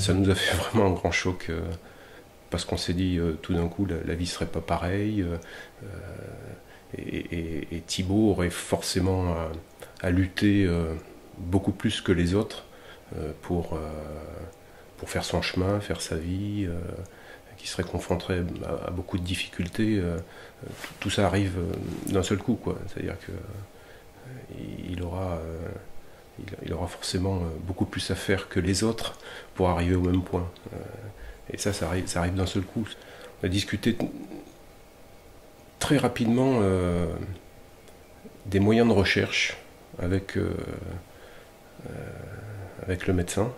Ça nous a fait vraiment un grand choc parce qu'on s'est dit tout d'un coup la vie serait pas pareille et Thibaut aurait forcément à lutter beaucoup plus que les autres pour faire son chemin, faire sa vie, qui serait confronté à beaucoup de difficultés. Tout ça arrive d'un seul coup, quoi. C'est-à-dire que il aura forcément beaucoup plus à faire que les autres pour arriver au même point. Et ça arrive d'un seul coup. On a discuté très rapidement des moyens de recherche avec le médecin.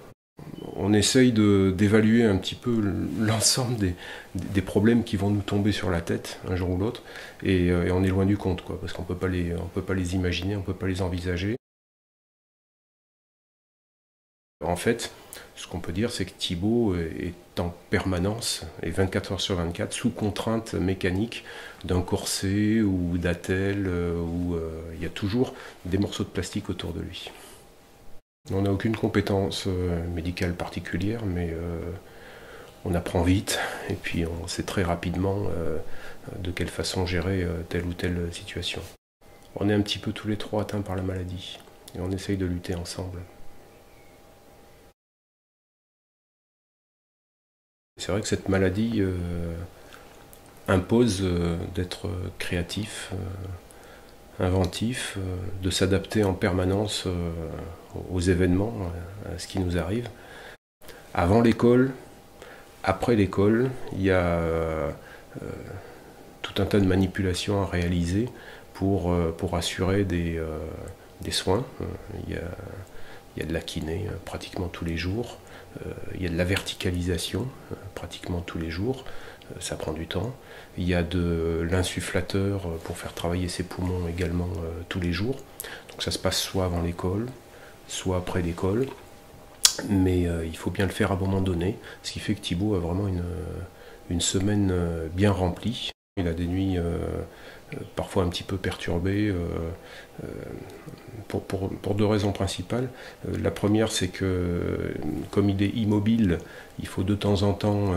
On essaye d'évaluer un petit peu l'ensemble des problèmes qui vont nous tomber sur la tête un jour ou l'autre, et on est loin du compte, quoi, parce qu'on peut pas les imaginer, on peut pas les envisager. En fait, ce qu'on peut dire, c'est que Thibaut est en permanence, et 24 heures sur 24, sous contrainte mécanique d'un corset ou d'attelle, où il y a toujours des morceaux de plastique autour de lui. On n'a aucune compétence médicale particulière, mais on apprend vite, et puis on sait très rapidement de quelle façon gérer telle ou telle situation. On est un petit peu tous les trois atteints par la maladie, et on essaye de lutter ensemble. C'est vrai que cette maladie impose d'être créatif, inventif, de s'adapter en permanence aux événements, à ce qui nous arrive. Avant l'école, après l'école, il y a tout un tas de manipulations à réaliser pour assurer des soins. Il y a de la kiné pratiquement tous les jours. Il y a de la verticalisation pratiquement tous les jours, ça prend du temps. Il y a de l'insufflateur pour faire travailler ses poumons également tous les jours. Donc ça se passe soit avant l'école, soit après l'école. Mais il faut bien le faire à un moment donné, ce qui fait que Thibaut a vraiment une semaine bien remplie. Il a des nuits parfois un petit peu perturbées pour deux raisons principales. La première, c'est que comme il est immobile, il faut de temps en temps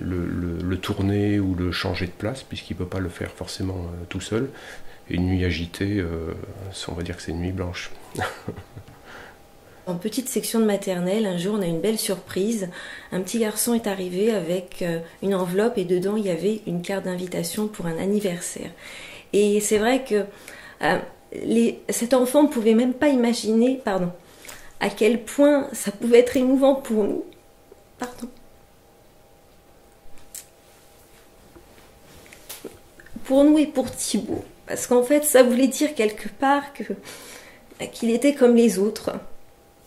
le tourner ou le changer de place, puisqu'il ne peut pas le faire forcément tout seul. Et une nuit agitée, on va dire que c'est une nuit blanche. En petite section de maternelle, un jour on a une belle surprise. Un petit garçon est arrivé avec une enveloppe et dedans il y avait une carte d'invitation pour un anniversaire. Et c'est vrai que cet enfant ne pouvait même pas imaginer à quel point ça pouvait être émouvant pour nous. Pour nous et pour Thibaut. Parce qu'en fait ça voulait dire quelque part qu'il était comme les autres.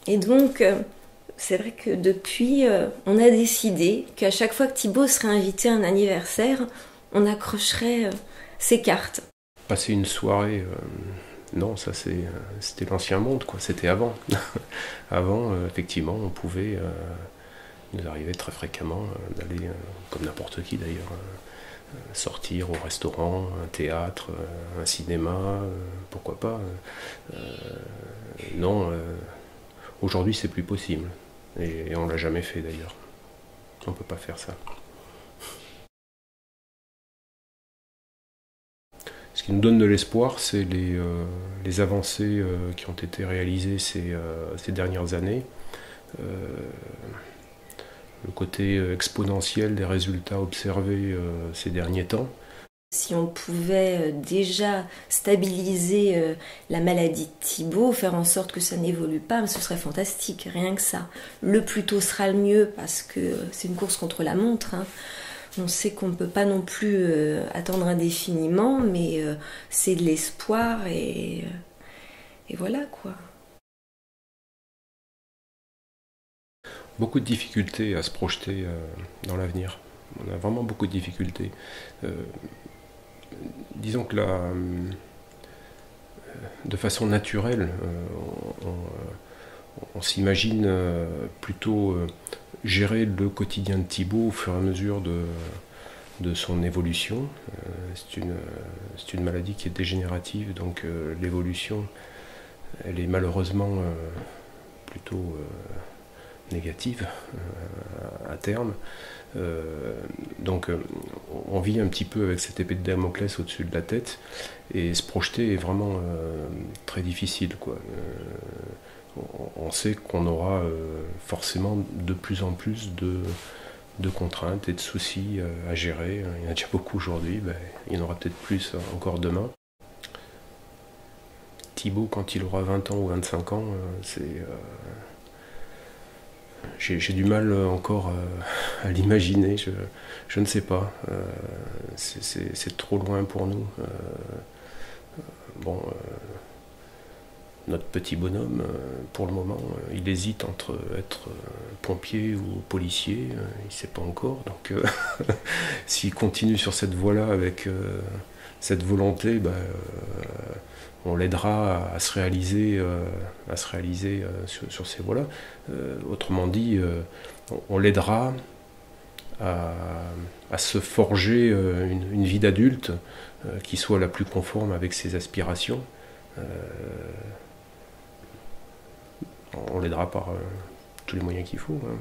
Et donc, c'est vrai que depuis, on a décidé qu'à chaque fois que Thibaut serait invité à un anniversaire, on accrocherait ses cartes. Passer une soirée, non, ça c'était l'ancien monde, quoi. C'était avant. Avant, effectivement, on pouvait nous arriver très fréquemment d'aller, comme n'importe qui d'ailleurs, sortir au restaurant, un théâtre, un cinéma, pourquoi pas. Non. Aujourd'hui, c'est plus possible. Et on l'a jamais fait d'ailleurs. On ne peut pas faire ça. Ce qui nous donne de l'espoir, c'est les avancées qui ont été réalisées ces dernières années. Le côté exponentiel des résultats observés ces derniers temps. Si on pouvait déjà stabiliser la maladie de Thibaut, faire en sorte que ça n'évolue pas, ce serait fantastique, rien que ça. Le plus tôt sera le mieux parce que c'est une course contre la montre. Hein. On sait qu'on ne peut pas non plus attendre indéfiniment, mais c'est de l'espoir et voilà quoi. Beaucoup de difficultés à se projeter dans l'avenir. On a vraiment beaucoup de difficultés. Disons que de façon naturelle, on s'imagine plutôt gérer le quotidien de Thibaut au fur et à mesure de son évolution. C'est une maladie qui est dégénérative, donc l'évolution, elle est malheureusement plutôt négative à terme. Donc on vit un petit peu avec cette épée de Damoclès au-dessus de la tête, et se projeter est vraiment très difficile, quoi. On sait qu'on aura forcément de plus en plus de contraintes et de soucis à gérer. Il y en a déjà beaucoup aujourd'hui, il y en aura peut-être plus encore demain. Thibaut, quand il aura 20 ans ou 25 ans, j'ai du mal encore à l'imaginer, je ne sais pas. C'est trop loin pour nous. Notre petit bonhomme, pour le moment, il hésite entre être pompier ou policier, il ne sait pas encore. Donc s'il continue sur cette voie-là avec cette volonté, on l'aidera à se réaliser, sur ces voies-là. Autrement dit, on l'aidera à se forger une vie d'adulte qui soit la plus conforme avec ses aspirations. On l'aidera par tous les moyens qu'il faut, hein.